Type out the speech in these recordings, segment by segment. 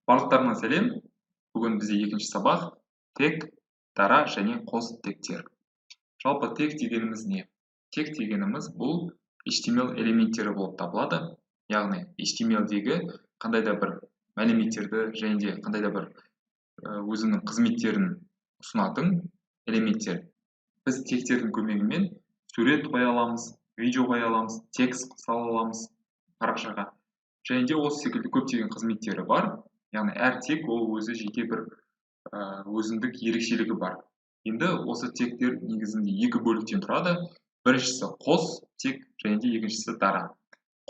Барлықтарыңа сәлем. Бүгін бізде екінші сабақ тек, дара және қос тектер. Жалпы тек дегеніміз не? Тек дегеніміз бұл HTML элементтері болып табылады. Яғни HTML-дегі қандай да бір мәліметтерді және де қандай да бір өзінің қызметтерін ұсынатын элементтер. Біз тектердің көмегімен сурет қоя аламыз, видео қоя аламыз, текст сала аламыз парақшаға. Және де осы секілді көптеген қызметтері бар. Яғни әр тек ол өзі жеке бір өзіндік ерекшелігі бар. Енді осы тектер негізінде екі бөліктен тұрады. Біріншісі қос тек және де екіншісі дара.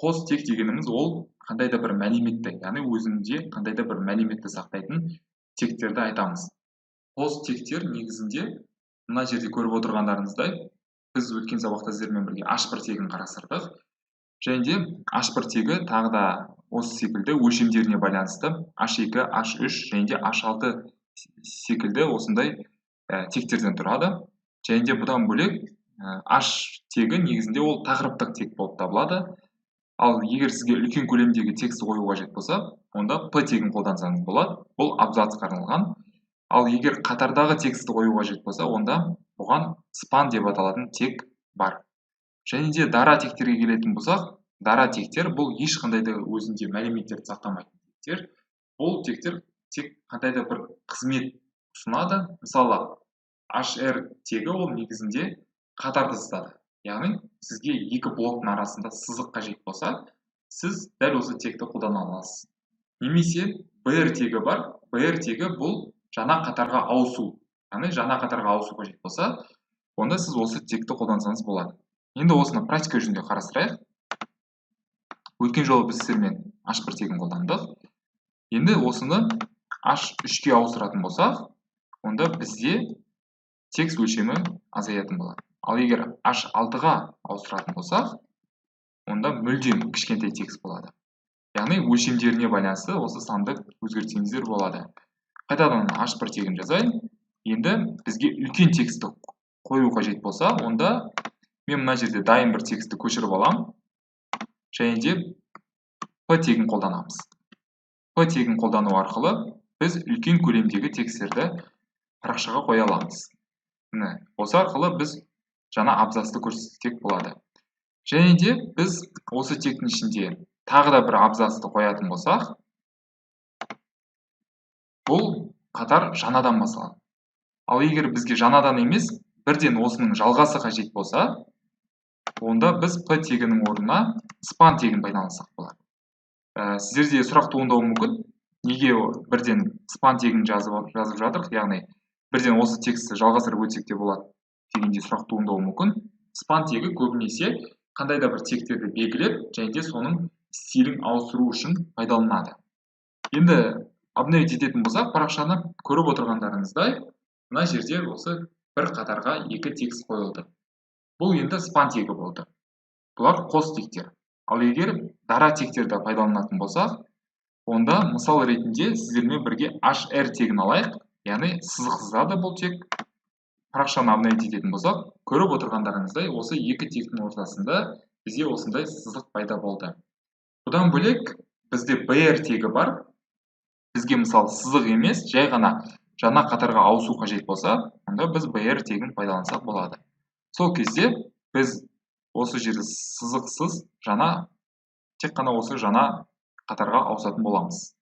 Қос тек дегеніміз ол қандай да бір мәліметті, яғни өзінде қандай да бір мәліметті сақтайтын тектерді айтамыз. Қос тектер негізінде мына жерде көріп отырғандарыңыздай, біз өткен сабақта сіздермен бірге H1 тегін қарастырдық. Және де H1 тегі тағы да осы секілді өлшемдеріне байланысты H2, H3 және де H6 секілді осындай тектерден тұрады. Және де бұдан бөлек H тегі негізінде ол тақырыптық тек болып табылады. Ал егер сізге үлкен көлемдегі текст қою қажет болса, онда P тегін қолдансаңыз болады. Бұл абзацқа арналған. Ал егер қатардағы текстті қою қажет болса, онда бұған span деп аталатын тек бар. Және де дара тектерге келетін болсақ, дара тектер бұл ешқандай да өзінде мәліметтерді сақтамайтын тектер. Бұл тектер тек қандай да бір қызмет ұсынады. Мысалы, HR тегі ол негізінде қатарды сызады. Яғни сізге екі блоктың арасында сызық қажет болса, сіз дәл осы текті қолдана аласыз. Немесе BR тегі бар. BR тегі бұл жаңа қатарға ауысу. Яғни жаңа қатарға ауысу қажет болса, онда сіз осы текті қолдансаңыз болады. Енді осыны практика жүзінде қарастырайық. Өткен жолы біз сіздермен H1 тегін қолдандық. Енді осыны H3-ке ауыстыратын болсақ, онда бізде текст өлшемі азаятын болады. Ал егер H6-ға ауыстыратын болсақ, онда мүлдем кішкентай текст болады. Яғни өлшемдеріне байланысты осы санды өзгертсеңіздер болады. Қайтадан H1 тегін жазайын. Енді бізге үлкен текстті қою қажет болса, онда мен мына жерде дайын бір текстті көшіріп алам. Және де P тегін қолданамыз. P тегін қолдану арқылы біз үлкен көлемдегі тексттерді парақшаға қоя аламыз. Осы арқылы біз жаңа абзацты көрсетсек болады. Және де біз осы тектің ішінде тағы да бір абзацты қоятын болсақ, бұл қатар жаңадан басталады. Ал егер бізге жаңадан емес, бірден осының жалғасы қажет болса, онда біз P тегінің орнына span тегін пайдалансақ болады. Сіздерде сұрақ туындауы мүмкін, неге бірден span тегін жазып жатырық, яғни бірден осы текстті жалғастырып өтсек те болады дегенде сұрақ туындауы мүмкін. Span тегі көбінесе қандай да бір тектерді белгілеп, және де соның стилін ауыстыру үшін пайдаланады. Енді обновить ететін болсақ, парақшаны көріп отырғандарыңыздай, мына жерде осы бір қатарға екі текст қойылды. Бұл енді span тегі болды. Бұлар қос тектер. Ал егер дара тектерді пайдаланатын болсақ, онда мысал ретінде сіздермен бірге HR тегін алайық. Яғни сызық сызады бұл тек. Парақшаны обновить ететін болсақ, көріп отырғандарыңыздай, осы екі тектің ортасында бізде осындай сызық пайда болды. Бұдан бөлек бізде BR тегі бар. Бізге мысалы сызық емес, жай ғана жаңа қатарға ауысу қажет болса, онда біз BR тегін пайдалансақ болады. Сол кезде біз осы жерде сызықсыз тек қана осы жаңа қатарға ауысатын боламыз.